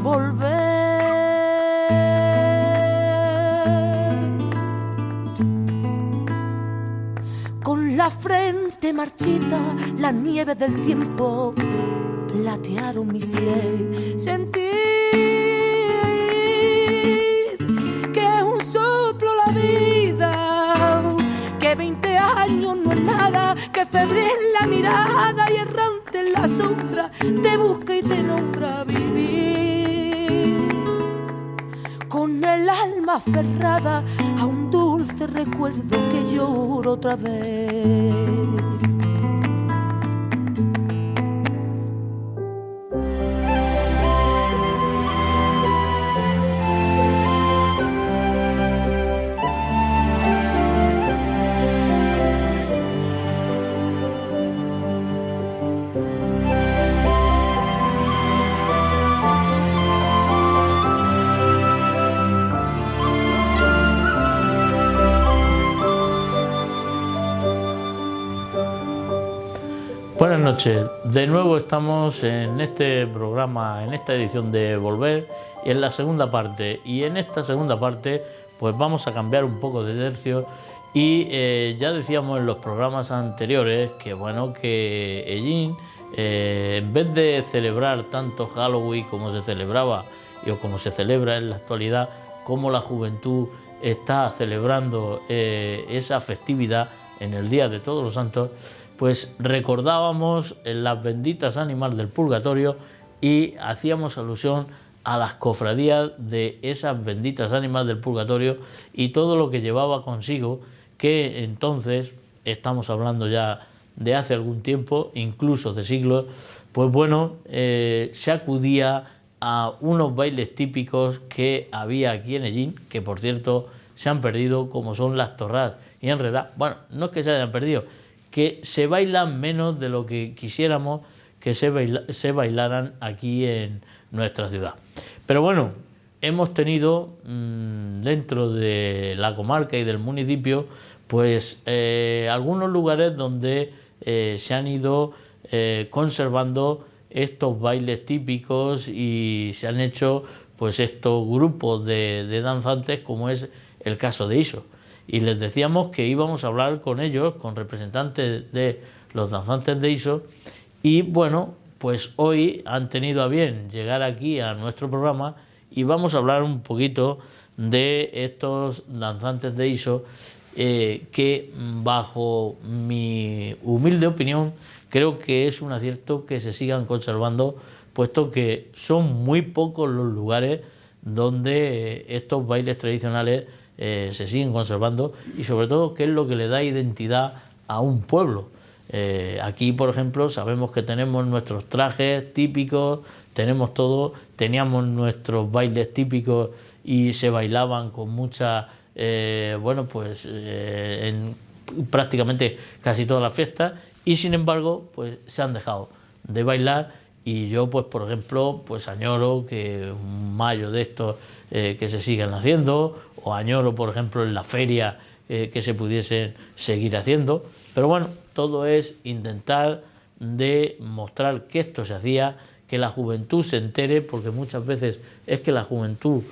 volver. Con la frente marchita, la nieve del tiempo platearon mi sien. Sentir que es un soplo la vida, que 20 años no es nada, que febril la mirada y errante en la sombra te busca y te nombra vivir. Con el alma aferrada a un dulce recuerdo que lloro otra vez. Buenas noches, de nuevo estamos en este programa, en esta edición de Volver, y en la segunda parte. Y en esta segunda parte pues vamos a cambiar un poco de tercio y ya decíamos en los programas anteriores que bueno, que Hellín, en vez de celebrar tanto Halloween como se celebraba o como se celebra en la actualidad, como la juventud está celebrando esa festividad en el Día de Todos los Santos, pues recordábamos las benditas ánimas del purgatorio y hacíamos alusión a las cofradías de esas benditas ánimas del purgatorio y todo lo que llevaba consigo, que entonces, estamos hablando ya de hace algún tiempo, incluso de siglos, pues bueno, se acudía a unos bailes típicos que había aquí en Hellín, que por cierto se han perdido, como son las torras y enredadas. Bueno, no es que se hayan perdido, que se bailan menos de lo que quisiéramos que se bailaran aquí en nuestra ciudad. Pero bueno, hemos tenido dentro de la comarca y del municipio pues algunos lugares donde se han ido conservando estos bailes típicos y se han hecho pues estos grupos de danzantes, como es el caso de Iso. Y les decíamos que íbamos a hablar con ellos, con representantes de los danzantes de Iso, y bueno, pues hoy han tenido a bien llegar aquí a nuestro programa y vamos a hablar un poquito de estos danzantes de Iso que, bajo mi humilde opinión, creo que es un acierto que se sigan conservando, puesto que son muy pocos los lugares donde estos bailes tradicionales se siguen conservando y sobre todo qué es lo que le da identidad a un pueblo. Aquí, por ejemplo, sabemos que tenemos nuestros trajes típicos, tenemos todo, teníamos nuestros bailes típicos y se bailaban con mucha, bueno, pues en prácticamente casi todas las fiestas, y sin embargo, pues se han dejado de bailar. Y yo, pues por ejemplo, pues añoro que un mayo de estos que se sigan haciendo, o añoro, por ejemplo, en la feria que se pudiesen seguir haciendo. Pero bueno, todo es intentar de mostrar que esto se hacía, que la juventud se entere, porque muchas veces es que la juventud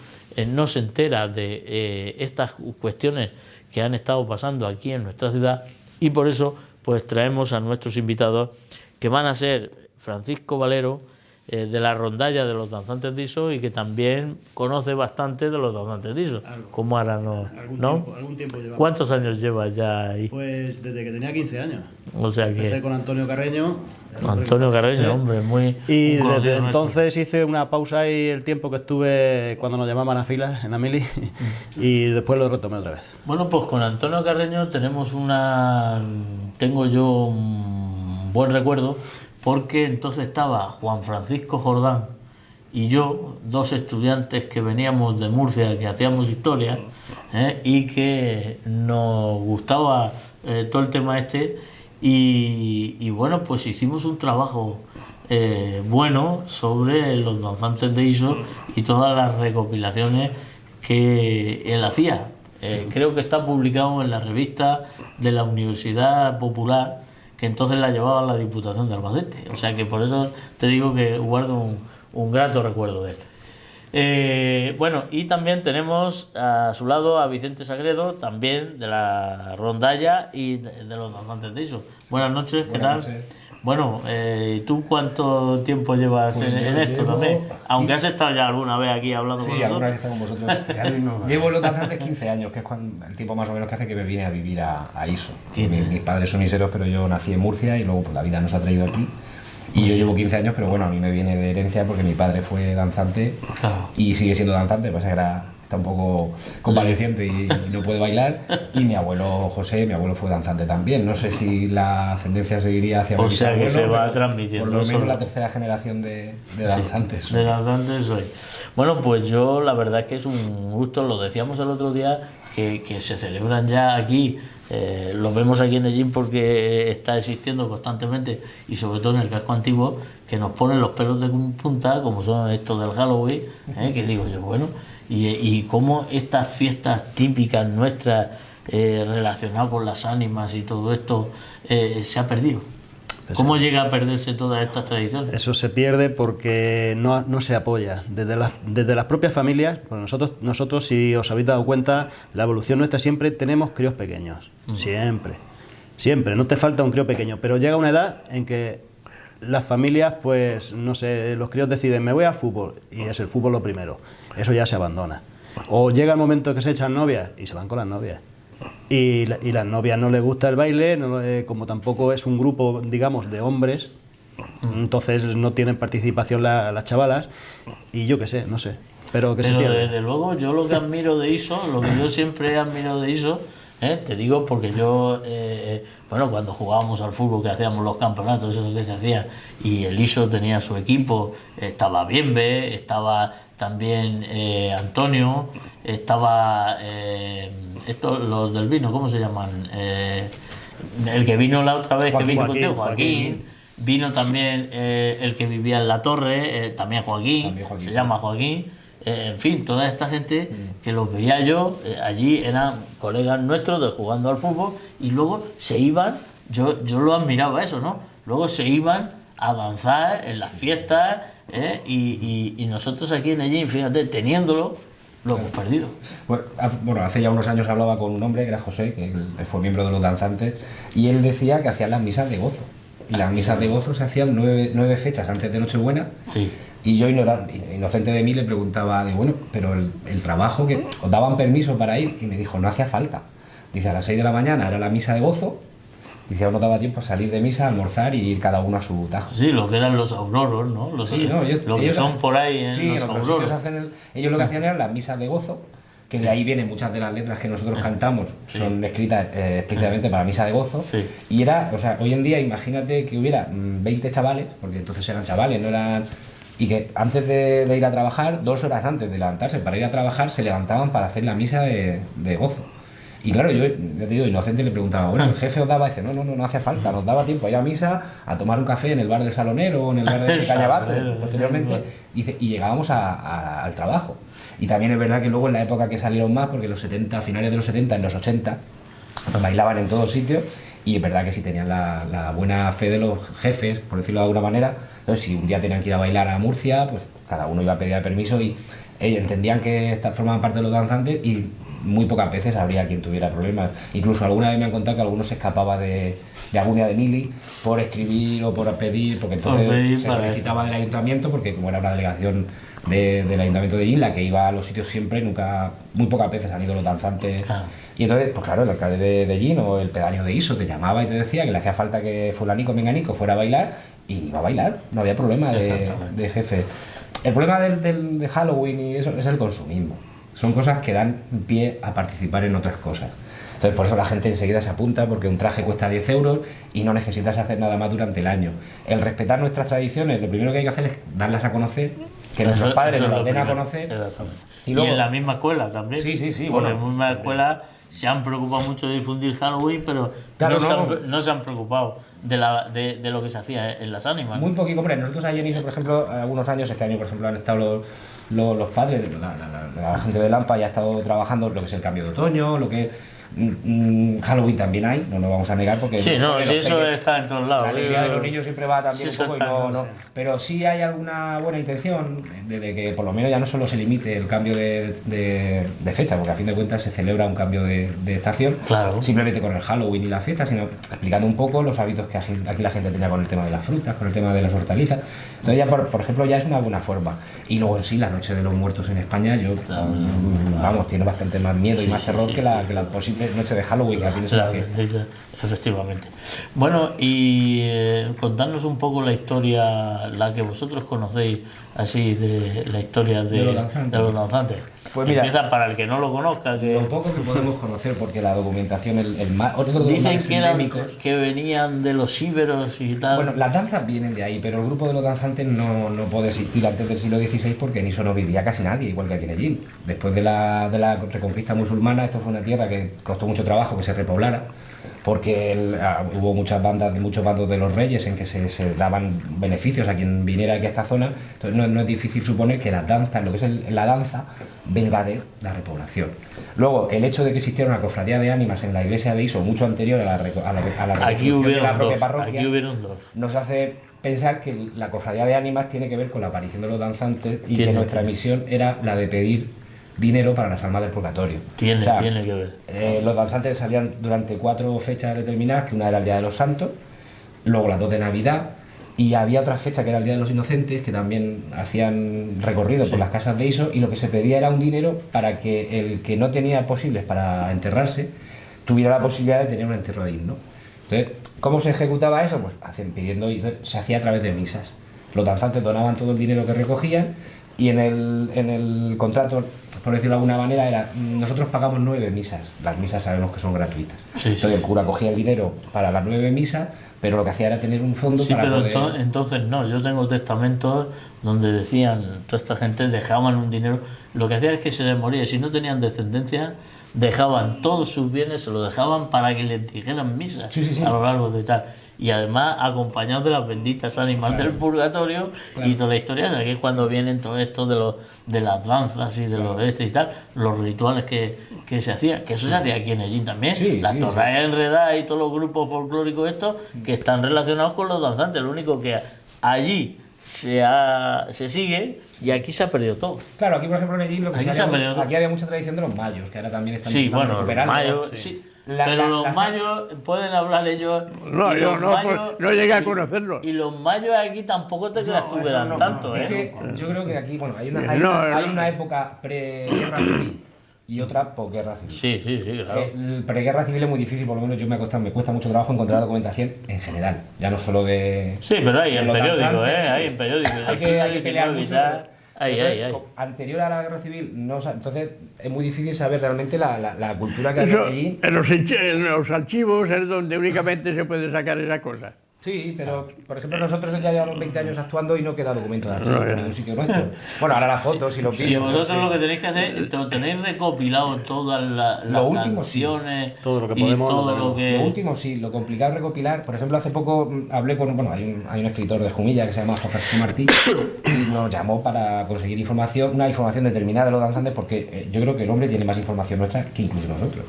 no se entera de estas cuestiones que han estado pasando aquí en nuestra ciudad, y por eso pues traemos a nuestros invitados, que van a ser Francisco Valero, de la rondalla de los danzantes de Iso, y que también conoce bastante de los danzantes de Iso. ¿Cómo ahora no? Algún tiempo llevamos. ¿Cuántos años llevas ya ahí? Pues desde que tenía 15 años. O sea que... Empecé con Antonio Carreño. Antonio Carreño, sí. Hombre, muy... Y desde entonces hice una pausa ahí el tiempo que estuve cuando nos llamaban a filas en Amili y después lo retomé otra vez. Bueno, pues con Antonio Carreño tengo yo un buen recuerdo, porque entonces estaba Juan Francisco Jordán y yo, dos estudiantes que veníamos de Murcia, que hacíamos historia y que nos gustaba todo el tema este, y bueno, pues hicimos un trabajo bueno sobre los danzantes de Iso y todas las recopilaciones que él hacía. Creo que está publicado en la revista de la Universidad Popular, que entonces la llevaba la Diputación de Albacete. O sea que por eso te digo que guardo un grato recuerdo de él. Bueno, y también tenemos a su lado a Vicente Sagredo, también de la rondalla y de los danzantes de ISO. Buenas noches, ¿qué tal? Noches. Bueno, ¿tú cuánto tiempo llevas Pues en yo esto llevo también? Aunque has estado ya alguna vez aquí hablando con Sí, alguna vez nosotros. he estado con vosotros. Llevo los danzantes 15 años, que es el tiempo más o menos que hace que me vine a vivir a ISO. Mis padres son iseros, pero yo nací en Murcia y luego pues, la vida nos ha traído aquí. Y yo llevo 15 años, pero bueno, a mí me viene de herencia porque mi padre fue danzante Claro. y sigue siendo danzante, pasa que está un poco convaleciente y no puede bailar. Y mi abuelo José, mi abuelo fue danzante también. No sé si la ascendencia seguiría hacia O mis sea que abuelos, se va pero transmitiendo, por lo eso menos no. la tercera generación de danzantes. Sí, de danzantes soy. Bueno, pues yo la verdad es que es un gusto, lo decíamos el otro día, que se celebran ya aquí. Lo vemos aquí en el gym porque está existiendo constantemente y sobre todo en el casco antiguo, que nos ponen los pelos de punta, como son estos del Halloween, que digo yo, bueno, y cómo estas fiestas típicas nuestras relacionadas con las ánimas y todo esto se ha perdido. ¿Cómo llega a perderse todas estas tradiciones? Eso se pierde porque no se apoya. Desde las propias familias, pues nosotros, si os habéis dado cuenta, la evolución nuestra siempre tenemos críos pequeños. Siempre. No te falta un crío pequeño, pero llega una edad en que las familias, pues, no sé, los críos deciden, me voy al fútbol, y es el fútbol lo primero. Eso ya se abandona. O llega el momento que se echan novias y se van con las novias. Y las novias no les gusta el baile, como tampoco es un grupo, digamos, de hombres, entonces no tienen participación las chavalas, y yo qué sé, no sé, pero que se Pero pierde. desde luego yo lo que admiro de ISO, lo que yo siempre he admirado de ISO, te digo porque yo, bueno, cuando jugábamos al fútbol, que hacíamos los campeonatos, eso que se hacía, y el ISO tenía su equipo, estaba Bienve, estaba también Antonio, estaba los del vino, ¿cómo se llaman? El que vino la otra vez, Joaquín, que vino contigo, Joaquín. Joaquín. Vino también el que vivía en la torre, también Joaquín, se sí. llama Joaquín. En fin, toda esta gente que los veía yo, allí eran colegas nuestros de jugando al fútbol y luego se iban, yo lo admiraba eso, ¿no? Luego se iban a danzar en las fiestas y nosotros aquí en el gym, fíjate, teniéndolo, lo hemos perdido. Bueno, hace ya unos años hablaba con un hombre que era José, que él fue miembro de los danzantes, y él decía que hacían las misas de gozo. Y las misas de gozo se hacían 9 fechas antes de Nochebuena. Sí. Y yo, inocente de mí, le preguntaba, bueno, pero el trabajo, que os daban permiso para ir, y me dijo, no hacía falta. Dice, a las 6 de la mañana era la misa de gozo, dice, aún no daba tiempo a salir de misa, almorzar y ir cada uno a su tajo. Sí, lo que eran los auroros, ¿no? Lo que ellos son por ahí en sí, los en otros auroros. sitios ellos lo que hacían eran las misas de gozo, que de ahí vienen muchas de las letras que nosotros cantamos, son escritas explícitamente para misa de gozo. Sí. Y era, o sea, hoy en día imagínate que hubiera 20 chavales, porque entonces eran chavales, no eran... Y que antes de ir a trabajar, 2 horas antes de levantarse para ir a trabajar, se levantaban para hacer la misa de gozo. Y claro, yo, ya te digo, inocente le preguntaba, bueno, el jefe os daba, dice, no hacía falta, nos daba tiempo a ir a misa, a tomar un café en el bar del Salonero o en el bar de Cañabate, posteriormente, dice, y llegábamos al trabajo. Y también es verdad que luego en la época que salieron más, porque los 70, a finales de los 70, en los 80, pues bailaban en todos sitios, y es verdad que sí tenían la buena fe de los jefes, por decirlo de alguna manera. Entonces, si un día tenían que ir a bailar a Murcia, pues cada uno iba a pedir permiso y ellos entendían que formaban parte de los danzantes y muy pocas veces habría quien tuviera problemas. Incluso alguna vez me han contado que alguno se escapaba de algún día de mili por escribir o por pedir, porque entonces se solicitaba del ayuntamiento, porque como era una delegación del ayuntamiento de Gin, la que iba a los sitios siempre, muy pocas veces han ido los danzantes. Claro. Y entonces, pues claro, el alcalde de Gin o el pedáneo de ISO te llamaba y te decía que le hacía falta que fulanico, menganico fuera a bailar, y iba a bailar, no había problema de jefe. El problema de Halloween y eso es el consumismo. Son cosas que dan pie a participar en otras cosas. Entonces, por eso la gente enseguida se apunta, porque un traje cuesta 10 euros y no necesitas hacer nada más durante el año. El respetar nuestras tradiciones, lo primero que hay que hacer es darlas a conocer, que nuestros padres nos las den a conocer. Y en la misma escuela también. Sí, Porque en la misma escuela se han preocupado mucho de difundir Halloween, pero claro, no se han preocado de lo que se hacía en las ánimas. Muy poquito, hombre. Nosotros ahí en ISO, por ejemplo, algunos años, este año, por ejemplo, han estado los padres, la gente de Lampa ya ha estado trabajando lo que es el cambio de otoño, lo que Halloween también hay, no lo vamos a negar porque... Sí, no, porque sí, los eso peques- está en todos lados. La alegría de los niños siempre va también Sí, un poco y eso está, pero sí hay alguna buena intención de que por lo menos ya no solo se limite el cambio de fecha, porque a fin de cuentas se celebra un cambio de estación, Claro. simplemente con el Halloween y la fiesta, sino explicando un poco los hábitos que aquí la gente tenía con el tema de las frutas, con el tema de las hortalizas. Entonces ya, por ejemplo, ya es una buena forma. Y luego en sí, la Noche de los Muertos en España, yo, vamos, tiene bastante más miedo y Sí, más sí, terror sí. que la posible noche de Halloween, que al fin es una Claro, fiesta. efectivamente. Bueno, y contarnos un poco la historia, la que vosotros conocéis, así, de la historia de los danzantes. Pues mira, empieza para el que no lo conozca, que Lo poco que podemos conocer, porque la documentación, otro de los dicen males que eran endémicos. que venían de los íberos y tal. Bueno, las danzas vienen de ahí, pero el grupo de los danzantes no puede existir antes del siglo XVI porque en eso no vivía casi nadie, igual que aquí en Egipto. Después de la reconquista musulmana, esto fue una tierra que costó mucho trabajo que se repoblara, porque hubo muchos bandos de los reyes en que se daban beneficios a quien viniera aquí a esta zona. Entonces no es difícil suponer que la danza, lo que es la danza, venga de la repoblación. Luego, el hecho de que existiera una cofradía de ánimas en la iglesia de Iso mucho anterior a la aquí reconstrucción de la hubieron propia dos, parroquia, aquí hubieron dos. nos hace pensar que la cofradía de ánimas tiene que ver con la aparición de los danzantes y Tiene, que nuestra tiene. misión era la de pedir dinero para las almas del purgatorio. Tiene O sea, que ver. los danzantes salían durante 4 fechas determinadas, que una era el Día de los Santos, luego las 2 de Navidad, y había otra fecha que era el Día de los Inocentes, que también hacían recorrido por las casas de Iso, y lo que se pedía era un dinero para que el que no tenía posibles para enterrarse tuviera la posibilidad de tener un entierro digno. Entonces, ¿cómo se ejecutaba eso? Pues pidiendo, se hacía a través de misas. Los danzantes donaban todo el dinero que recogían y en el contrato, por decirlo de alguna manera, era: nosotros pagamos 9 misas. Las misas sabemos que son gratuitas. Sí, Entonces sí. el cura cogía el dinero para las 9 misas, pero lo que hacía era tener un fondo Sí, para pero poder... entonces no, yo tengo testamentos donde decían, toda esta gente dejaban un dinero, lo que hacía es que se les moría, si no tenían descendencia, dejaban todos sus bienes, se los dejaban para que les dijeran misas Sí, sí, sí. a lo largo de tal. Y además acompañados de las benditas ánimas del purgatorio y toda la historia, de que es cuando vienen todo esto de las danzas y de los y tal, los rituales que se hacían, que eso se hacía aquí en Ellín también, Sí, las sí, torres enredadas y todos los grupos folclóricos estos que están relacionados con los danzantes, lo único que allí se sigue y aquí se ha perdido todo. Claro, aquí por ejemplo en Medellín lo que Aquí se se ha había, perdido. aquí había mucha tradición de los mayos, que ahora también están Sí, intentando bueno, los recuperarlo. mayos, Sí. sí. La- Pero la- los la- mayos pueden hablar ellos. No, y yo los no, mayos- no llegué a conocerlos. Y los mayos aquí tampoco te creas tú que eso eran no, tanto, es ¿eh? que yo creo que aquí, bueno, hay una, No, hay no. una época pre-guerra civil y otra posguerra civil. Sí, sí, sí, claro. El preguerra civil es muy difícil, por lo menos me cuesta mucho trabajo encontrar documentación en general, ya no solo de... Sí, pero hay de en los periódico, danzantes, ¿eh? sí. Hay en periódico. Hay que pelear mucho. Hay. Anterior a la guerra civil, entonces es muy difícil saber realmente la cultura que había Eso, allí. en los archivos es donde únicamente se puede sacar esa cosa. Sí, pero por ejemplo nosotros ya llevamos 20 años actuando y no queda documento de archivo No, en ya. ningún sitio nuestro. Bueno, ahora las fotos y los Si vídeos. vosotros sí. lo que tenéis que hacer, lo tenéis recopilado todas las Lo último, sí. canciones Todo lo que y podemos, lo todo lo tenemos. que... Lo último sí, lo complicado es recopilar. Por ejemplo, hace poco hablé con, bueno, hay un escritor de Jumilla que se llama José Francisco Martí y nos llamó para conseguir información, una información determinada de los danzantes, porque yo creo que el hombre tiene más información nuestra que incluso nosotros.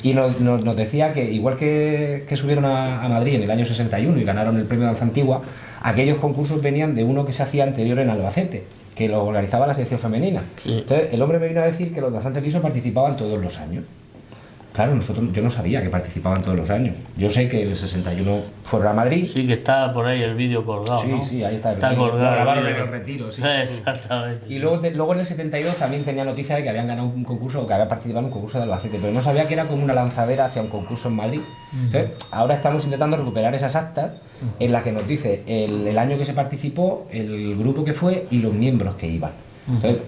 Y nos decía que igual que subieron a Madrid en el año 61 y ganaron el premio Danza Antigua, aquellos concursos venían de uno que se hacía anterior en Albacete, que lo organizaba la sección femenina. Sí. Entonces, el hombre me vino a decir que los danzantes de Iso participaban todos los años. Claro, yo no sabía que participaban todos los años. Yo sé que en el 61 fueron a Madrid. Sí, que está por ahí el vídeo colgado, Sí, ¿no? sí, ahí está el Está vídeo. colgado. Lo grabaron el en vídeo. el retiro, sí. Exactamente. Y luego en el 72 también tenía noticia de que habían ganado un concurso o que habían participado en un concurso de Albacete, pero no sabía que era como una lanzadera hacia un concurso en Madrid. Entonces, ahora estamos intentando recuperar esas actas en las que nos dice el año que se participó, el grupo que fue y los miembros que iban. Entonces,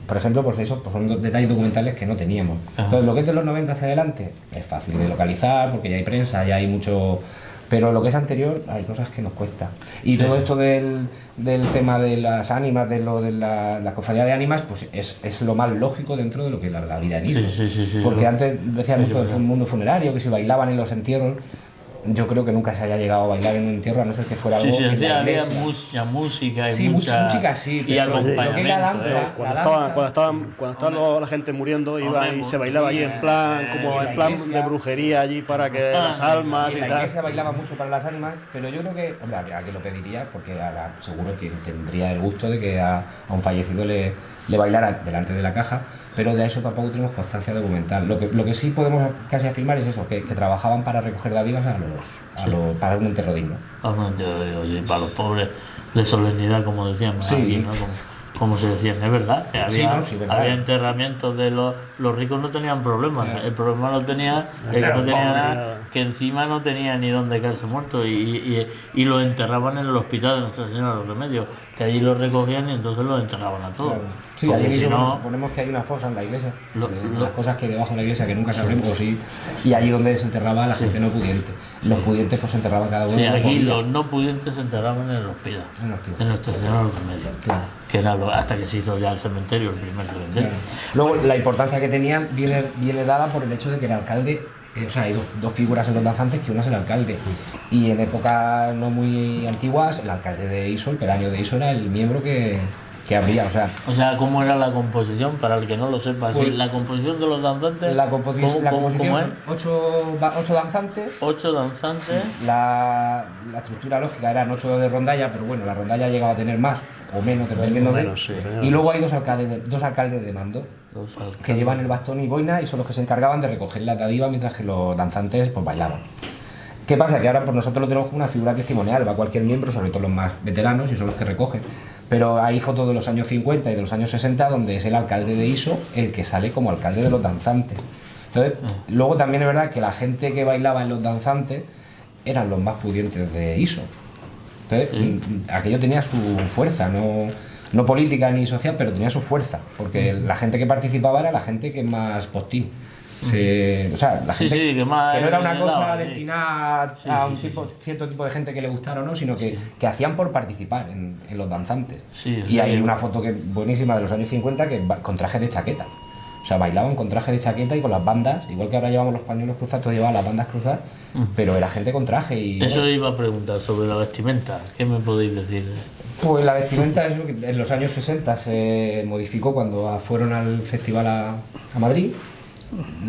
por ejemplo, pues eso pues son detalles documentales que no teníamos. Entonces, lo que es de los 90 hacia adelante es fácil de localizar porque ya hay prensa, ya hay mucho... Pero lo que es anterior, hay cosas que nos cuesta. Y todo esto del tema de las ánimas, de la cofradía de ánimas, pues es lo más lógico dentro de lo que es la vida en Iso. Sí. Porque antes decía mucho del mundo funerario, que si bailaban en los entierros. yo creo que nunca se haya llegado a bailar en un entierro, a no ser que fuera algo Sí, en la había iglesia. mucha música y Sí, mucha música sí, y pero lo que es la acompañamiento. danza, Cuando estaba la gente muriendo, iba y se bailaba allí en plan, como en la en plan iglesia. de brujería allí para que las almas En y la tal. iglesia bailaba mucho para las ánimas, pero yo creo que, hombre, a que lo pediría, porque seguro que tendría el gusto de que a un fallecido le bailara delante de la caja, pero de eso tampoco tenemos constancia documental. Lo que sí podemos casi afirmar es eso, que trabajaban para recoger dádivas para un entierro digno. Oye, para los pobres de solemnidad, como decían Sí. aquí, ¿no? Como se decían, es verdad, que Sí, había, no, sí, verdad. había enterramientos de los ricos, no tenían problemas. Claro. El problema lo tenía el que Claro, no tenía pobre, nada, nada. que encima no tenía ni dónde caerse muerto y lo enterraban en el hospital de Nuestra Señora de los Remedios, que allí los recogían y entonces los enterraban a todos. Claro. Sí, Porque allí si mismo no, suponemos que hay una fosa en la iglesia, Lo- las cosas que debajo de la iglesia que nunca sabremos, sí, y allí donde se enterraba la gente no pudiente. Los pudientes pues se enterraban cada uno sí, donde aquí podía. los no pudientes se enterraban en el hospital, En el hospital. en Nuestra Señora de los Remedios, Claro. que era hasta que se hizo ya el cementerio, el primer cementerio. Luego, la importancia que tenían viene dada por el hecho de que el alcalde, o sea, hay dos figuras en los danzantes, que una es el alcalde. Y en épocas no muy antiguas, el alcalde de Iso, el pedaño de Iso, era el miembro que habría, o sea, O sea, ¿cómo era la composición? Para el que no lo sepa, Pues- sí, la composición de los danzantes. la composición ¿cómo es? son ocho danzantes. 8 danzantes. La estructura lógica eran 8 de rondalla, pero bueno, la rondalla llegaba a tener más o menos, dependiendo de. menos, sí, Y luego hay dos alcaldes de mando, Los alcaldes. que llevan el bastón y boina y son los que se encargaban de recoger la dádiva mientras que los danzantes pues bailaban. ¿Qué pasa? Que ahora pues nosotros lo tenemos como una figura testimonial, va cualquier miembro, sobre todo los más veteranos, y son los que recogen. Pero hay fotos de los años 50 y de los años 60 donde es el alcalde de Iso el que sale como alcalde de los danzantes. Entonces, luego también es verdad que la gente que bailaba en los danzantes eran los más pudientes de Iso. Entonces, aquello tenía su fuerza, no política ni social, pero tenía su fuerza, porque la gente que participaba era la gente que más postín. O sea, la Sí, gente sí, que más no era una se cosa daba, sí. destinada Sí, a sí, un sí, cierto tipo de gente que le gustara o no, sino que hacían por participar en los danzantes. Sí, y sí. hay una foto buenísima de los años 50 que con traje de chaqueta. O sea, bailaban con traje de chaqueta y con las bandas, igual que ahora llevamos los pañuelos cruzados, todos llevaban las bandas cruzadas, pero era gente con traje y... Eso iba a preguntar sobre la vestimenta. ¿Qué me podéis decir? Pues la vestimenta es lo que en los años 60 se modificó cuando fueron al festival a Madrid.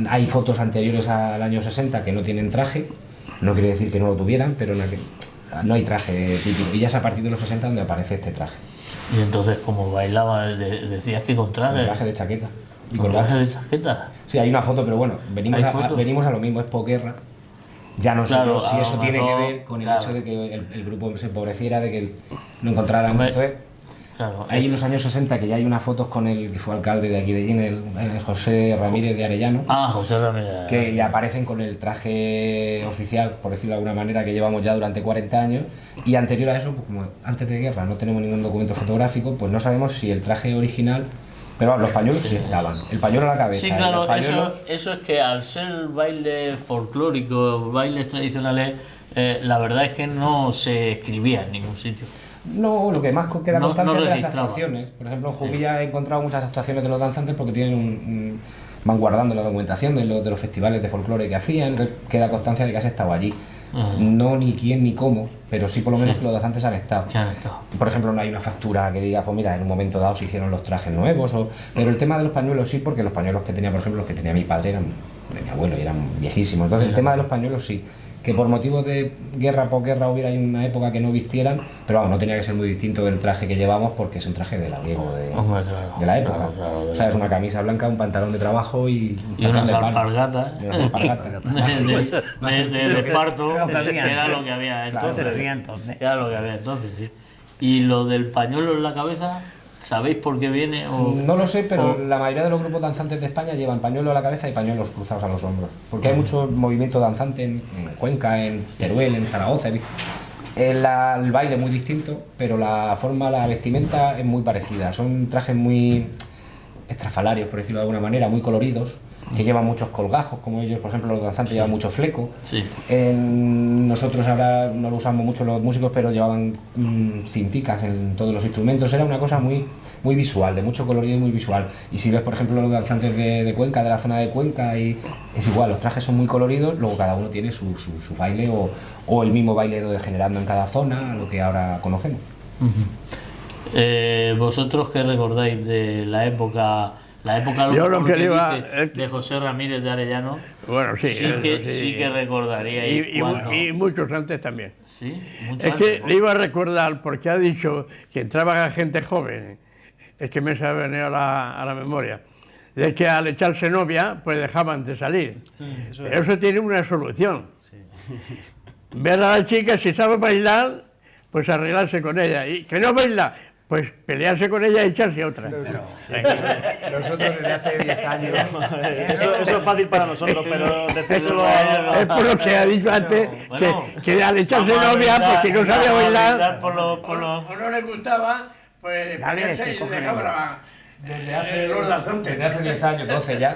Hay fotos anteriores al año 60 que no tienen traje, no quiere decir que no lo tuvieran, pero no hay traje típico. Y ya es a partir de los 60 donde aparece este traje, Y entonces, como bailaban, decías que con un traje. traje de chaqueta. Y ¿Con corbata. traje de chaqueta? Sí, hay una foto, pero bueno, venimos ¿Hay a foto? lo mismo, es posguerra. Ya no sé Claro, si a eso lo tiene que mejor, ver con el claro. hecho de que el grupo se empobreciera, de que no encontraran. Hombre, Entonces, Claro. hay en los años 60 que ya hay unas fotos con el que fue alcalde de aquí de Ginel, José Ramírez de Arellano, Ah, José Ramírez. que ya aparecen con el traje oficial, por decirlo de alguna manera, que llevamos ya durante 40 años. Y anterior a eso, pues como antes de guerra no tenemos ningún documento fotográfico, pues no sabemos si el traje original. Pero los pañuelos sí estaban. El pañuelo a la cabeza. Sí, y claro, los pañuelos- eso es que al ser bailes folclóricos, bailes tradicionales, la verdad es que no se escribía en ningún sitio. No, lo que más queda No- constancia no es de las registraba. actuaciones. Por ejemplo, en Jubilla he encontrado muchas actuaciones de los danzantes porque tienen van guardando la documentación de los festivales de folclore que hacían, entonces queda constancia de que has estado allí. No ni quién ni cómo, pero sí por lo menos Sí. que los danzantes han estado. Que han estado. Por ejemplo, no hay una factura que diga, pues mira, en un momento dado se hicieron los trajes nuevos, pero el tema de los pañuelos sí, porque los pañuelos que tenía, por ejemplo, los que tenía mi padre eran de mi abuelo y eran viejísimos. Entonces, el tema de los pañuelos sí. Que por motivos de guerra, posguerra, hubiera una época que no vistieran, pero vamos, no tenía que ser muy distinto del traje que llevamos porque es un traje de labriego Hombre, claro. de la época. Claro, claro, O sea, es una camisa blanca, un pantalón de trabajo y Y unas de pan. alpargatas Y unas alpargatas. de esparto, Lo que que había era antes. lo que había Claro, entonces. lo que había entonces. Era lo que había entonces, sí. Y lo del pañuelo en la cabeza, ¿sabéis por qué viene? O... No lo sé, pero o- la mayoría de los grupos danzantes de España llevan pañuelo a la cabeza y pañuelos cruzados a los hombros. Porque hay mucho movimiento danzante en Cuenca, en Teruel, en Zaragoza. El baile es muy distinto, pero la forma, la vestimenta es muy parecida. Son trajes muy estrafalarios, por decirlo de alguna manera, muy coloridos. que llevan muchos colgajos, como ellos, por ejemplo, los danzantes llevan mucho fleco. Sí. Nosotros ahora no lo usamos mucho los músicos, pero llevaban cinticas en todos los instrumentos. Era una cosa muy visual, de mucho colorido y muy visual. Y si ves, por ejemplo, los danzantes de Cuenca, de la zona de Cuenca, y es igual, los trajes son muy coloridos, luego cada uno tiene su baile o el mismo baile degenerando en cada zona, lo que ahora conocemos. ¿Vosotros qué recordáis de la época Yo lo que le iba de José Ramírez de Arellano? Bueno, sí. Sí que recordaríais. Y muchos antes también. Sí, Es que le iba a recordar, porque ha dicho que entraba gente joven, es que me se ha venido a la memoria, de que al echarse novia, pues dejaban de salir. Eso tiene una solución. Ver a la chica, si sabe bailar, pues arreglarse con ella. Y que no baila, pues pelearse con ella y echarse otra. Nosotros desde hace 10 años... Eso es fácil para nosotros, pero decírselo a ellos... Es por lo que ha dicho antes, Bueno, que al echarse vamos a novia, brindar, pues si no sabía vamos a bailar, brindar por los- o no le gustaba, pues pelearse y dejaba Desde hace 10 años, 12 ya,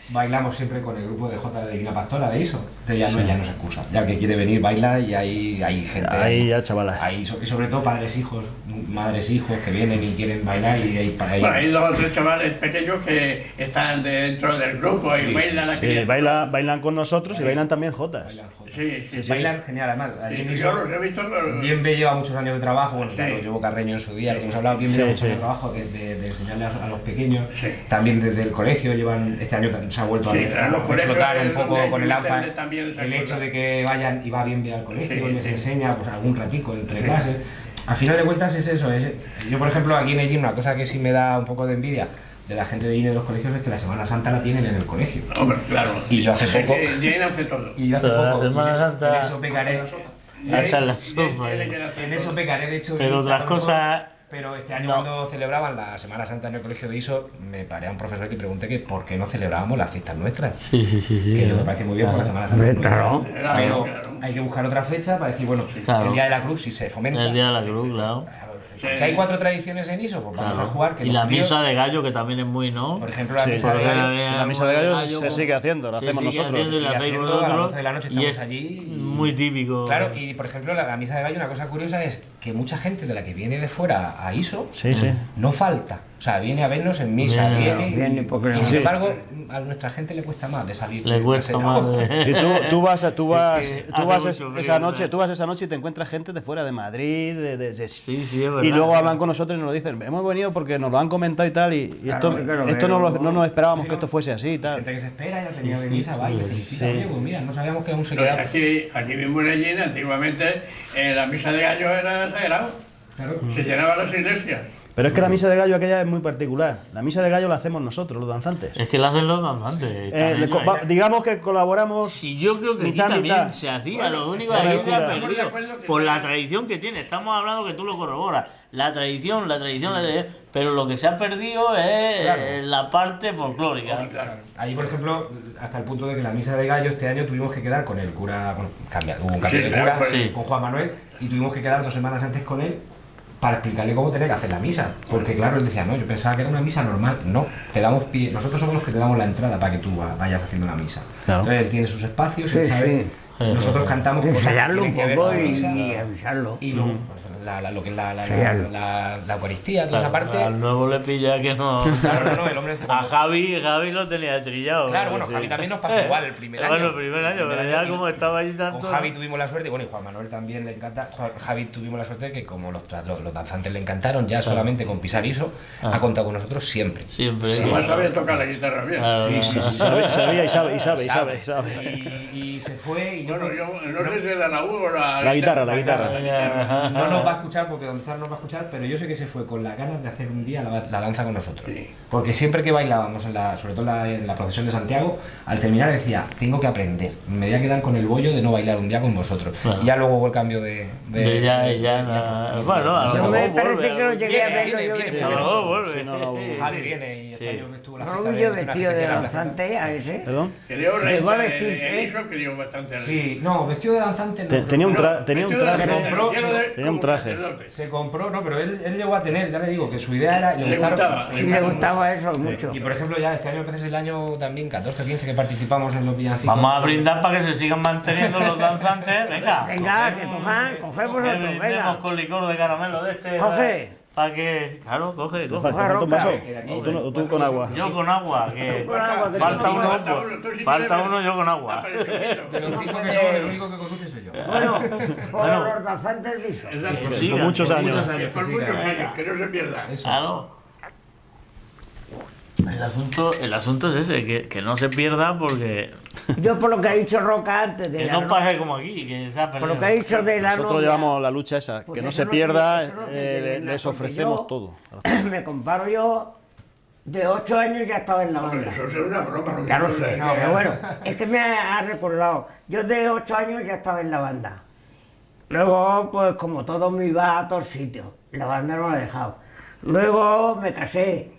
bailamos siempre con el grupo de J de Divina Pastora de ISO. Ya no se excusa. Ya el que quiere venir baila y hay gente. Ahí ya, chavalas. Y sobre todo padres, hijos, madres, hijos que vienen y quieren bailar y hay para Bueno, ellos. hay 2 o 3 chavales pequeños que están dentro del grupo y bailan aquí. Sí, bailan con nosotros y bailan también jotas. Sí. Bailan genial, además. Allí en Sí, ISO, yo los he visto, pero... Bienve lleva muchos años de trabajo, bueno, claro, llevo Carreño en su día, lo que hemos hablado, Bienve lleva muchos años de trabajo de enseñarle a los pequeños, también desde el colegio este año se ha vuelto a los colegios explotar un poco donde con el AMPA, internet también se el hecho acuerda. de que vayan y va Bienve al colegio y les enseña pues algún ratico entre clases. Al final de cuentas es eso, yo por ejemplo aquí en Ellín una cosa que sí me da un poco de envidia de la gente de INE de los colegios es que la Semana Santa la tienen en el colegio. Hombre, claro. Y yo hace poco... Es que Jane hace todo. Y yo hace Pero la poco, Semana Santa- en eso pecaré. Esa es la sopa. En eso pecaré, de hecho. Pero otras cosas... Pero este año no. cuando celebraban la Semana Santa en el colegio de ISO, me paré a un profesor que pregunté que por qué no celebrábamos las fiestas nuestras. Sí. Que yo me parece muy bien por la Semana Santa. Claro. Pero hay que buscar otra fecha para decir, bueno, Claro. el Día de la Cruz si se fomenta. El Día de la Cruz, claro. Que hay 4 tradiciones en ISO, pues vamos Claro. a jugar. Que Y los la críos- misa de gallo, que también es muy, ¿no? Por ejemplo, la Sí, misa de porque gallo. la misa de gallo se sigue haciendo, la Se hacemos sigue nosotros. haciendo y la Se sigue hacéis haciendo, a las vosotros, 12 de la noche y estamos es allí. Muy típico. Claro, y por ejemplo, la misa de gallo, una cosa curiosa es que mucha gente de la que viene de fuera a ISO Sí. no falta. O sea, viene a vernos en misa, Viene porque Sin sí. embargo, a nuestra gente le cuesta más de salir. Le de cuesta casa. más de... Sí, tú vas hace mucho esa frío, noche, ¿no? tú vas esa noche y te encuentras gente de fuera de Madrid, Sí, es verdad. y luego hablan con nosotros y nos dicen, hemos venido porque nos lo han comentado y tal, y esto no nos esperábamos que esto fuese así y tal. Gente que se espera, ya tenía de misa, va y le felicita. Sí. Oye, pues mira, no sabíamos que aún se Pero quedaba. aquí mismo en Ellín, antiguamente, la misa de gallo era sagrado. Claro. Se llenaban las iglesias. Pero es que la misa de gallo aquella es muy particular. La misa de gallo la hacemos nosotros, los danzantes. Es que la hacen los danzantes. Digamos que colaboramos. Si yo creo que aquí mitad, también mitad. se hacía, Bueno, lo único está que bien, se ha estamos de perdido acuerdo que por no. la tradición que tiene. Estamos hablando que tú lo corroboras. La tradición, pero lo que se ha perdido es Claro. la parte folclórica. Ahí, por ejemplo, hasta el punto de que la misa de gallo este año tuvimos que quedar con el cura, bueno, hubo un cambio Sí, de claro, cura sí. con Juan Manuel y tuvimos que quedar 2 semanas antes con él para explicarle cómo tenía que hacer la misa. Porque claro, él decía, no, yo pensaba que era una misa normal. No, te damos pie, nosotros somos los que te damos la entrada para que tú vayas haciendo la misa. Claro. Entonces él tiene sus espacios, él Sí, sabe. sí. Nosotros cantamos cosas que Ensayarlo tienen un que ver poco con la misa. y avisarlo. Y luego, pues, lo que es Ensayarlo. la Eucaristía, toda esa Claro, parte. al nuevo le pilla que no. Claro, no, el hombre A Javi lo tenía trillado. Claro, bueno, Javi también nos pasó igual el primer año. Bueno, el primer año, pero ya y como estaba allí tanto. Con Javi tuvimos la suerte, bueno, y Juan Manuel también le encanta. Javi tuvimos la suerte de que como los danzantes le encantaron, ya solamente con pisar ISO, ha contado con nosotros siempre. Siempre. Además sabía tocar la guitarra bien. Claro, Sabía y sabe. Y se fue y yo Bueno, yo no sé si era la U o la... La guitarra. no nos va a escuchar porque Gonzalo no nos va a escuchar, pero yo sé que se fue con las ganas de hacer un día la danza con nosotros. Sí. Porque siempre que bailábamos, sobre todo en la procesión de Santiago, al terminar decía, tengo que aprender, me voy a quedar con el bollo de no bailar un día con vosotros. Claro. Y ya luego hubo el cambio de Bueno, a lo me mejor parece vuelve. que lo llegué a ver, Viene, yo viene, A lo mejor vuelve. Sí, no, Javi viene y este Sí. año que estuvo la No fiesta lo de yo una vestido de fiesta en la plaza. danzante a ese. ¿Perdón? Creo ¿eh? reza, eso creo bastante Sí, Sí, no, vestido de danzante no. Tenía un traje. Tenía un traje. Se compró, no, pero él llegó a tener, ya le digo, que su idea era... Le gustaba. Sí, le gustaba eso mucho. Y por ejemplo, ya este año, que es el año también 14 o 15 que participamos en los villancicos. Vamos a brindar para que se sigan manteniendo los danzantes. Venga. Venga, que cogemos otro, Brindemos venga. con licor de caramelo de este. Coge. Para que. Claro, coge. ¿Falta un vaso? ¿O tú con agua? Yo con agua, que Con agua, que falta tú- uno, tú pues, si falta quieres, uno yo con agua. De los 5 que somos, el único que conduce soy yo. Bueno, por Bueno. los danzantes de eso. Exacto. Sí, Con muchos años. Muchos años. Por que muchos siga. años, que no se pierda. Eso. Claro. El asunto es ese, que no se pierda porque Yo por lo que ha dicho Roca antes de que la no no- pase como aquí, que se ha por perdido. lo que ha dicho de la Nosotros novia, llevamos la lucha esa, pues que no eso se es lo que- pierda, eso es lo que tiene les la- ofrecemos porque yo- todo. me comparo yo, de 8 años ya estaba en la Hombre, banda. eso es una broma. Ya lo sé, No, pero bueno, es que me ha recordado. Yo de 8 años ya estaba en la banda. Luego, pues como todo me iba a todos sitios. La banda no la he dejado. Luego me casé,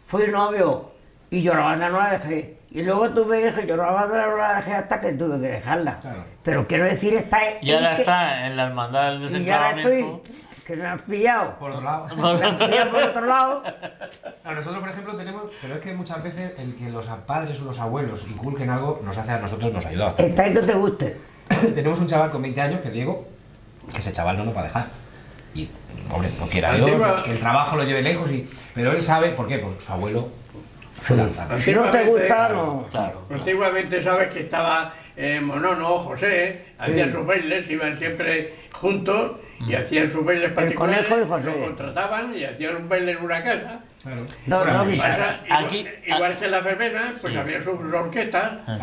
fui novio y yo la banda no la dejé. Y luego tuve hijos, yo la banda no la dejé hasta que tuve que dejarla. Claro. Pero quiero decir, está Y ahora está en la hermandad del y ahora estoy, desencarnamiento. que me has pillado. Por otro lado. Me has pillado por otro lado. A nosotros, por ejemplo, tenemos, pero es que muchas veces el que los padres o los abuelos inculquen algo nos hace a nosotros, nos ayuda bastante. Está ahí que te guste. Tenemos un chaval con 20 años, que es Diego, que ese chaval no nos va a dejar. Y, hombre, no quiera Dios, Antigua- que el trabajo lo lleve lejos, pero él sabe, ¿por qué? Porque su abuelo fue danzante. Si no te gusta, no. Claro. Antiguamente sabes que estaba Monono, José, hacían sus bailes, iban siempre juntos y hacían sus bailes particulares. Conejo y José. Los contrataban y hacían un baile en una casa. Claro. No, no, Y guitarra. pasa, igual, Aquí- igual que en las verbenas, pues había sus orquestas. Ah.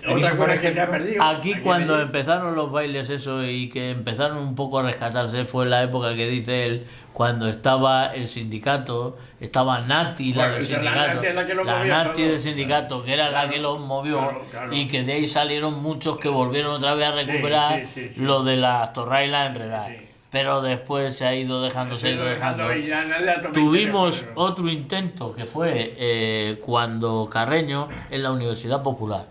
Otra cosa que se ha perdido. Aquí cuando allí. empezaron los bailes eso y que empezaron un poco a rescatarse fue la época que dice él, cuando estaba el sindicato, estaba Nati, la Bueno, del esa es la sindicato, Nati es la que lo la movía Nati todo. del sindicato, que era la que los movió claro, claro. y que de ahí salieron muchos que volvieron otra vez a recuperar sí. lo de las torrailas en verdad. Sí. Pero después se ha ido dejando, se ha ido dejando. Y ya nadie ha tomado Tuvimos interés, pero- otro intento que fue cuando Carreño en la Universidad Popular,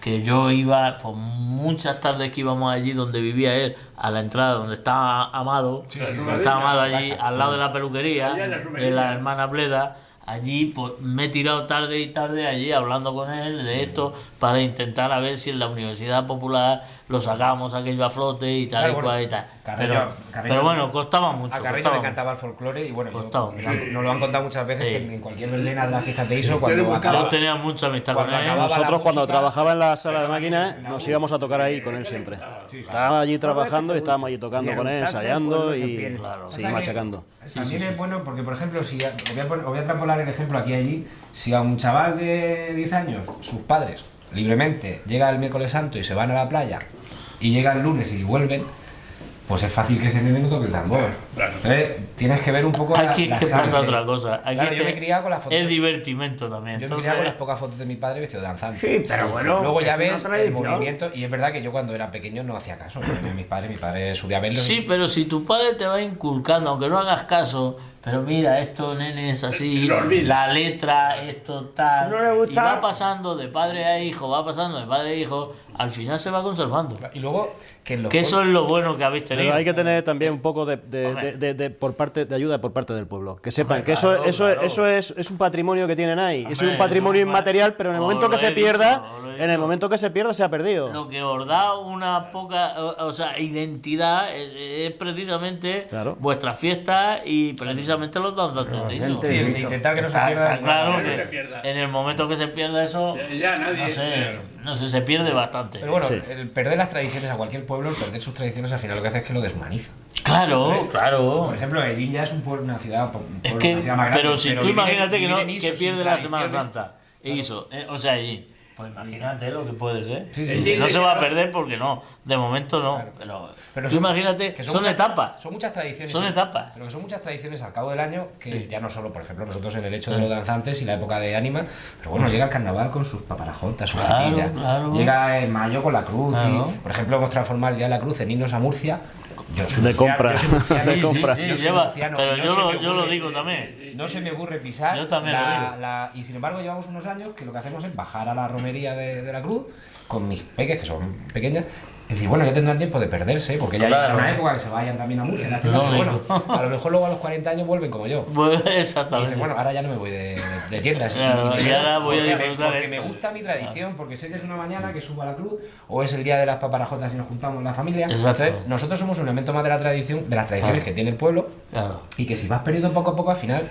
que yo iba por muchas tardes que íbamos allí donde vivía él, a la entrada donde estaba Amado, donde estaba Amado allí al lado de la peluquería, Allá en la de Sumerilla. la hermana Bleda. Allí pues, me he tirado tarde y tarde allí hablando con él de esto para intentar a ver si en la Universidad Popular lo sacábamos aquello a flote y tal Claro, y bueno, cual y tal. Carreño- Pero bueno, costaba mucho. A Carreño costaba le mucho. encantaba el folclore y bueno, Costaba. nos lo han contado muchas veces Sí. que en cualquier verbena de las fiestas de ISO, cuando Yo acaba, Yo tenía mucha amistad con Cuando él. acababa Nosotros la cuando música, trabajaba en la sala de máquinas nos íbamos a tocar ahí con él siempre. Estábamos allí trabajando y estábamos allí tocando con él, ensayando y Claro. sí, machacando. También es bueno porque, por ejemplo, si os voy a extrapolar el ejemplo aquí y allí, si a un chaval de 10 años, sus padres, libremente, llega el miércoles santo y se van a la playa, y llega el lunes y vuelven, pues es fácil que ese nene no toque el tambor. Claro. Entonces, tienes que ver un poco Aquí la es que pasa sangre. otra cosa. Aquí Claro, es yo me he que criado con las fotos. es divertimento también. Yo me he criado con las pocas fotos de mi padre vestido de danzante. Sí, pero bueno, Luego ya es una ves el tradición. movimiento, y es verdad que yo cuando era pequeño no hacía caso. Mi padre subía a verlo. Sí, pero si tu padre te va inculcando, aunque no hagas caso, pero mira, esto nene es así, Lo olvida. la letra, esto tal, Si no le gusta- y va pasando de padre a hijo, va pasando de padre a hijo, al final se va conservando. Y luego, que en los Que eso es lo bueno que habéis tenido. Pero hay que tener también un poco por parte de ayuda por parte del pueblo. Que sepan que eso es un patrimonio que tienen ahí. Es Hombre, un patrimonio eso es inmaterial, pero en el os momento lo que se he pierda, dicho, os lo he en el dicho. momento que se pierda se ha perdido. Lo que os da una poca, o sea, identidad es precisamente Claro. vuestras fiestas y precisamente los danzantes de eso. Sí, el de intentar que no se Está- pierda. está claro que no que se pierda. en el momento que se pierda eso, Ya nadie. no sé, claro. no sé, se pierde bastante. Pero bueno, Sí. el perder las tradiciones a cualquier pueblo, el perder sus tradiciones, al final lo que hace es que lo deshumaniza. Claro, claro. Por ejemplo, Medellín ya es un pueblo, una ciudad, Es una que, ciudad más grande. pero si tú vivir imagínate que, no, vivir en que Iso pierde sin la Semana tradiciones- Santa, hizo, o sea, allí. Pues imagínate lo que puede ser. Sí, sí. No se va a perder porque no, de momento no. Pero tú son- imagínate, que son muchas- etapas. Son muchas tradiciones. Son sí, etapas. Pero que son muchas tradiciones al cabo del año, que Sí. ya no solo, por ejemplo, nosotros en el hecho de los danzantes y la época de ánima, pero bueno, llega el carnaval con sus paparajotas, sus Claro, fritillas. claro. Llega en mayo con la cruz. Claro. Y, por ejemplo, hemos transformado el Día de la Cruz en irnos a Murcia. Yo soy De murciano, compra. yo soy murciano. De compra. Sí, Yo soy lleva, murciano, pero y no yo se me lo ocurre- digo también. No se me ocurre pisar. Yo también lo digo. Y sin embargo, llevamos unos años que lo que hacemos es bajar a la romería de la cruz con mis peques, que son pequeñas. Es decir, bueno, ya tendrán tiempo de perderse, porque ya Claro. llegará una época que se vayan también a Murcia. Pero Lógico. bueno, a lo mejor luego a los 40 años vuelven como yo. Bueno, Y exactamente. dices, bueno, ahora ya no me voy de tiendas. Claro, me y quedo ahora voy a porque disfrutar porque esto. me gusta mi tradición, porque sé que es una mañana que subo a la cruz, o es el día de las paparajotas y nos juntamos la familia. Exacto. Entonces, nosotros somos un elemento más de la tradición, de las tradiciones Claro. que tiene el pueblo, Claro. y que si vas perdiendo poco a poco, al final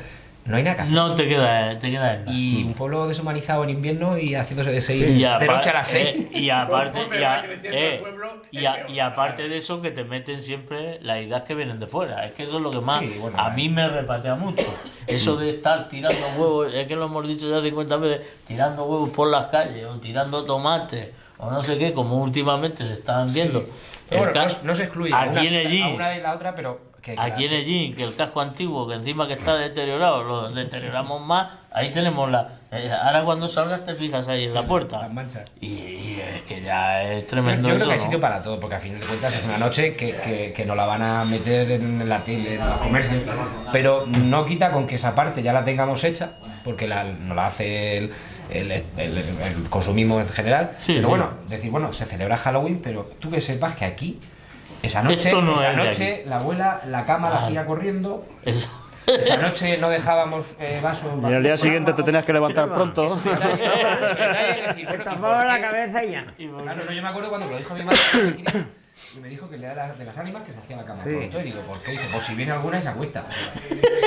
no hay nada que hacer. No te queda en nada. Y un pueblo deshumanizado en invierno y haciéndose de 6 Y de apar- noche a las 6. y aparte, Conforme va creciendo el pueblo, es peor. y aparte de eso, que te meten siempre las ideas que vienen de fuera. Es que eso es lo que más Sí, bueno, a mí me repatea mucho. Eso de estar tirando huevos, es que lo hemos dicho ya 50 veces, tirando huevos por las calles o tirando tomates o no sé qué, como últimamente se están viendo. Pero El bueno, cas- no se excluye aquí en a Ellín, una y la otra, pero aquí en Ellín, que el casco antiguo, que encima que está deteriorado, lo deterioramos más, ahí tenemos la... ahora cuando salgas te fijas ahí en la puerta. las manchas. Y es que ya es tremendo Yo creo eso, que hay ¿no? sitio para todo, porque al final de cuentas es una noche que nos la van a meter en la tele, en los comercios, pero no quita con que esa parte ya la tengamos hecha, porque nos la hace el consumismo en general, Sí, pero sí. bueno, decir, bueno, se celebra Halloween, pero tú que sepas que aquí, esa noche, Esto no es de noche la abuela, la cama la hacía corriendo, Es- esa noche no dejábamos vasos. Y al día siguiente te tenías que levantar pronto. Tapaba la cabeza y ya. Claro, no, yo me acuerdo cuando me lo dijo mi madre y me dijo que el día de las ánimas que se hacía la cama pronto. Y digo, ¿por qué? Dice, pues si viene alguna y se acuesta.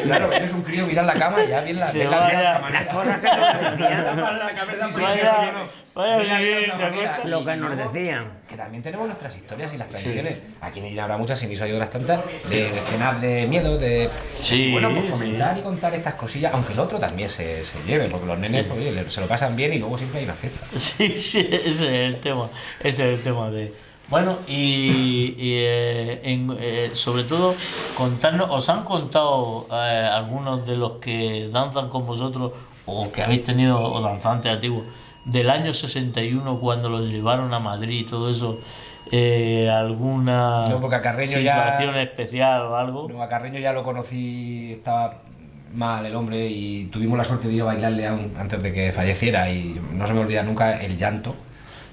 Claro, eres un crío, miras la cama y ya viene la Se ves la vaya. vida de otra Las manera. cosas que nos decían, la cabeza Sí, Vaya, no. vaya Ves la vida de vivir, otra se manera. acuesta. lo que Y nos luego, decían. que también tenemos nuestras historias y las tradiciones. Aquí en Illín habrá muchas, en Iso hay otras tantas, de escenas de miedo, de... Sí, bueno, pues sí. fomentar y contar estas cosillas, aunque el otro también se lleve, porque los nenes pues, oye, se lo pasan bien y luego siempre hay una fiesta. Sí, sí, ese es el tema. Ese es el tema de. Bueno, sobre todo, contarnos, ¿os han contado algunos de los que danzan con vosotros o que habéis tenido, o danzantes antiguos, del año 61 cuando los llevaron a Madrid y todo eso? ¿Alguna No, porque a Carreño ya- situación especial o algo? Bueno, a Carreño ya lo conocí, estaba mal el hombre y tuvimos la suerte de ir a bailarle aún antes de que falleciera y no se me olvida nunca el llanto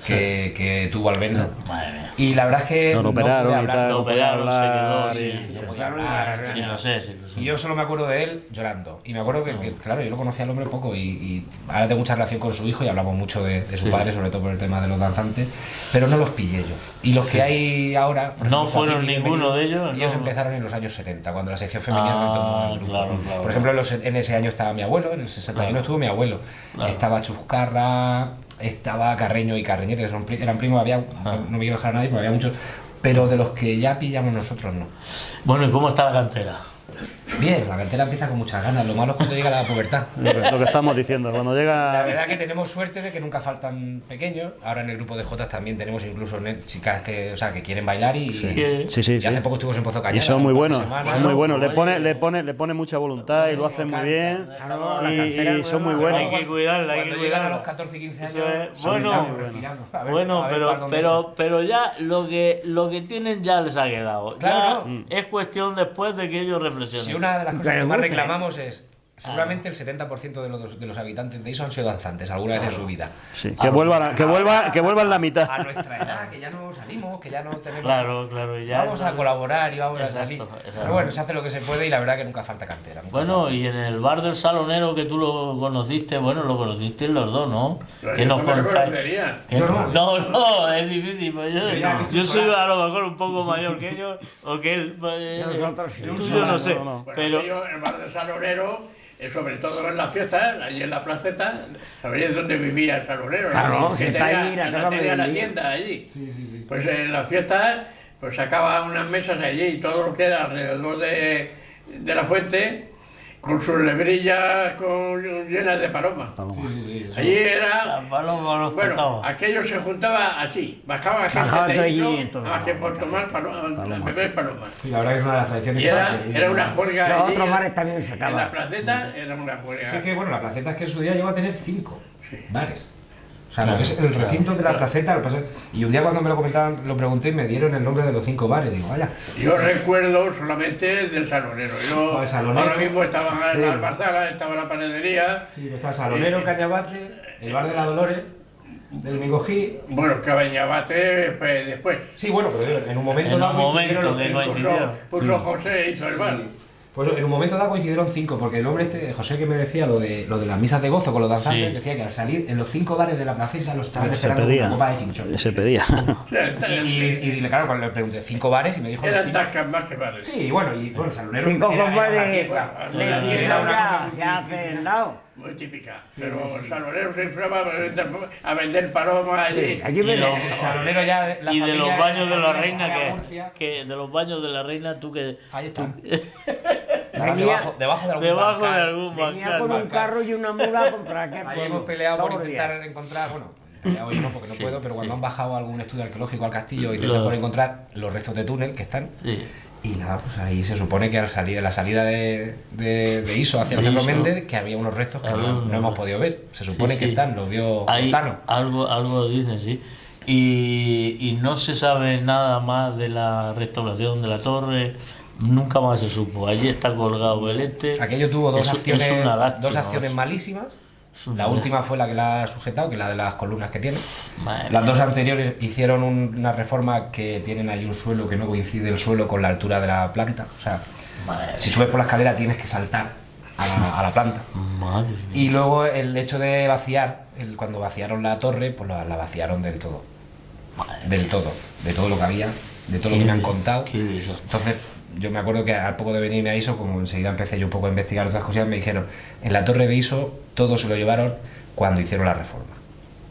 que tuvo al verlo. Madre mía. Y la verdad es que Lo pude operaron y hablar, tal, Lo no podía operaron, se hablar quedó, y- sí. no podía hablar. Sí, lo sé, sí, lo sé. Y yo solo me acuerdo de él llorando. Y me acuerdo que, claro, yo lo conocía al hombre poco y ahora tengo mucha relación con su hijo y hablamos mucho de su Sí. padre, sobre todo por el tema de los danzantes, pero no los pillé yo. Y los que hay ahora... por No ejemplo, fueron Joaquín y ninguno Bienvenido, de ellos, Ellos no. empezaron en los años 70, cuando la sección femenina retomó el grupo. Claro, claro. Por ejemplo, en ese año estaba mi abuelo, en el 61 Claro. estuvo mi abuelo. Claro. Estaba Chuscarra, estaba Carreño y Carreñete, que eran primos, había, no me quiero dejar a nadie, porque había muchos, pero de los que ya pillamos nosotros no. Bueno, ¿y cómo está la cantera? Bien, la cantera empieza con muchas ganas, lo malo es cuando llega la pubertad. Lo que estamos diciendo, cuando La llega... verdad que tenemos suerte de que nunca faltan pequeños. Ahora en el grupo de Jotas también tenemos incluso chicas que, o sea, que quieren bailar y, Sí, que- sí, sí. y hace poco estuvimos en Pozo Cañada. Y son muy un par de buenos, semanas. son muy buenos. Le Oye. pone mucha voluntad y lo hacen muy bien. Claro, la Y cantera son muy nueva. buenos. Hay que cuidarla, hay que Cuando llegan a cuidarla. los 14 y 15 años, Eso es- son bueno, estamos respirando. A ver, Bueno, a ver para dónde pero ya lo que tienen ya les ha quedado. Claro, Ya no. es cuestión después de que ellos echan. reflexionen. Si una de las cosas Que que más guste. reclamamos es, seguramente el 70% de los habitantes de eso han sido danzantes alguna vez en su vida. Sí, que vuelvan la mitad. A nuestra edad, que ya no salimos, que ya no tenemos... Claro, y ya. Vamos a colaborar y vamos Exacto, a salir. exacto. Pero bueno, se hace lo que se puede y la verdad que nunca falta cantera. nunca Bueno, y en el bar del Salonero que tú lo conociste, bueno, lo conocisteis los dos, ¿no? Pero ¿Qué yo nos no me lo contáis? conocería. ¿Qué Yo no, no, es difícil. Pues yo soy sola. a lo mejor un poco mayor que ellos, o que él. Nosotros sí. Tú yo no sé. No. Bueno, Pero, aquello, el bar de Salonero, sobre todo en las fiestas, allí en la placeta, sabéis dónde vivía el salonero. Claro, Que si está tenía, ahí, la y casa no tenía la donde vivía. tienda allí. Pues en las fiestas, pues sacaban unas mesas allí y todo lo que era alrededor de la fuente, con sus lebrillas llenas de palomas. Allí era... la paloma nos Bueno, faltaba. aquello se juntaba así, bajaba Bajaba gente todo de allí, eso, entonces. más que por tomar beber palomas. Sí, la verdad que es una de las tradiciones. Y era, que- era una juerga Los allí, otros bares también se en la acaban. placeta era una juerga. Sí, es que bueno, la placeta es que en su día llegó a tener 5 bares. O sea, lo que es el recinto de la placeta, lo que pasa- y un día cuando me lo comentaban, lo pregunté y me dieron el nombre de los 5 bares. Digo, vaya. Yo recuerdo solamente del salonero. Yo, El salonero. ahora mismo estaba en la almazara, estaba en la panadería. Sí, está el Salonero, el Cañabate, el bar de la Dolores, del Migojí. Bueno, Cabañabate pues, después. Sí, bueno, pero en un momento En dado un momento coincidieron los que cinco. coincidieron. Puso José, hizo el bar. Pues en un momento dado coincidieron 5, porque el hombre este, José, que me decía lo de las misas de gozo con los danzantes, Sí. decía que al salir en los 5 bares de la placeta los estaban Se esperando con pedía. una copa de chinchón. Se pedía. Y claro, cuando le pregunté 5 bares y me dijo los Eran 5. tascas más que bares. Sí, bueno, Salonero 5 era copas una de tierra. chinchón ya hace el lado. Muy típica. Pero el salonero se inflaba a vender palomas allí. Aquí Y me lo- El Salonero ya la Y de los familia baños de la de reina, Murcia. que de los baños de la reina, tú que Ahí está. Venía- Debajo de algún debajo de bancal. algún Venía bancal. con un carro y una mula a comprar aquel Ahí pueblo. hemos peleado por Todos los intentar días. encontrar, bueno, peleado yo no porque no Sí, puedo, pero cuando sí. han bajado a algún estudio arqueológico al castillo intentan por encontrar los restos de túnel que están. Sí. Y nada, pues ahí se supone que al salir, la salida de Iso hacia el De Cerro Iso. Méndez, que había unos restos que Había no unos hemos restos. podido ver. Se supone Sí, que sí. están, lo vio Hay Lozano. algo dicen, sí. Y no se sabe nada más de la restauración de la torre, nunca más se supo. Allí está colgado el Aquello tuvo dos Es acciones, una lástima, dos acciones macho. malísimas. Es una La última fue la que la ha sujetado, que es la de las columnas que tiene. Madre Las mía. dos anteriores hicieron una reforma que tienen ahí un suelo que no coincide el suelo con la altura de la planta. O sea, Madre si subes por la escalera tienes que saltar a la planta. Madre mía. Y luego el hecho de vaciar, cuando vaciaron la torre, pues la vaciaron del todo. Del todo. De todo lo que había, de todo lo que me han contado. Qué desastre. Entonces, yo me acuerdo que al poco de venirme a ISO, como enseguida empecé yo un poco a investigar otras cosas, me dijeron, en la torre de ISO todo se lo llevaron cuando hicieron la reforma.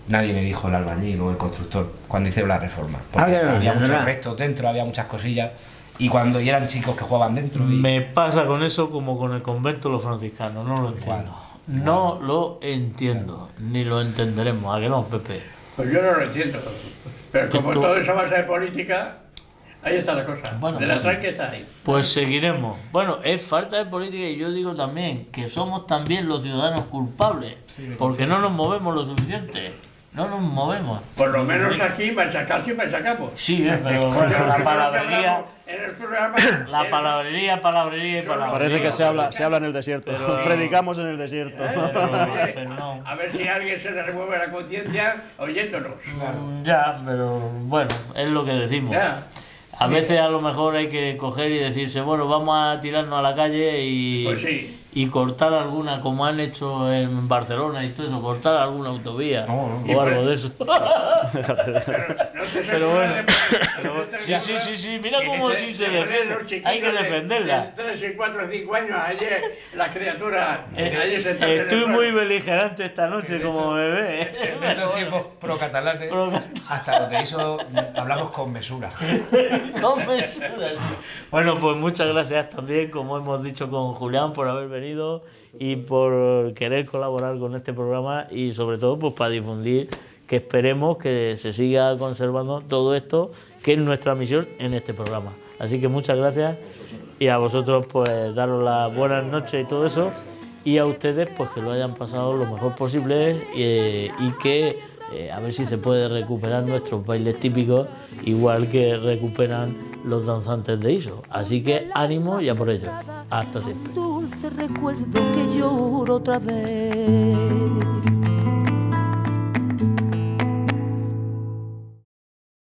Nadie me dijo el albañil o el constructor cuando hicieron la reforma. Porque que no, había no, muchos no. restos dentro, había muchas cosillas. Y cuando y eran chicos que jugaban dentro. Y... Me pasa con eso como con el convento de los franciscanos, no lo entiendo. No lo entiendo, ni lo entenderemos, ¿a que no, Pepe? Pues yo no lo entiendo. Pero como Esto- todo es a base de política, ahí está la cosa. Bueno, de la bueno. tranque está ahí. Pues seguiremos. Bueno, es falta de política y yo digo también que somos también los ciudadanos culpables, porque no nos movemos lo suficiente. No nos movemos. Por lo menos aquí machacamos y machacamos. Sí, pero Porque bueno, lo la primero que palabrería, hablamos en el programa la es- palabrería y palabrería. Parece que se habla en el desierto. Pero- Predicamos en el desierto. Pero no. A ver si a alguien se le remueve la conciencia oyéndonos. Ya, pero bueno, es lo que decimos. Ya. A veces a lo mejor hay que coger y decirse, bueno, vamos a tirarnos a la calle Pues sí. y cortar alguna, como han hecho en Barcelona y todo eso, cortar alguna autovía No, o algo de eso. Pero bueno, sí, mira cómo sí se defiende. Hay que defenderla. 3, 4, 5 años, ayer la criatura. Allí se Estoy muy beligerante esta noche como bebé. En estos tiempos pro-catalanes, hasta los de ISO hablamos con mesura. Con mesura. Bueno, pues muchas gracias también, como hemos dicho con Julián, por haber venido y por querer colaborar con este programa y sobre todo pues para difundir, que esperemos que se siga conservando todo esto, que es nuestra misión en este programa. Así que muchas gracias y a vosotros pues daros las buenas noches y todo eso, y a ustedes pues que lo hayan pasado lo mejor posible y que a ver si se puede recuperar nuestros bailes típicos igual que recuperan los danzantes de ISO. Así que ánimo y a por ello. Hasta siempre. Dulce recuerdo que lloro otra vez.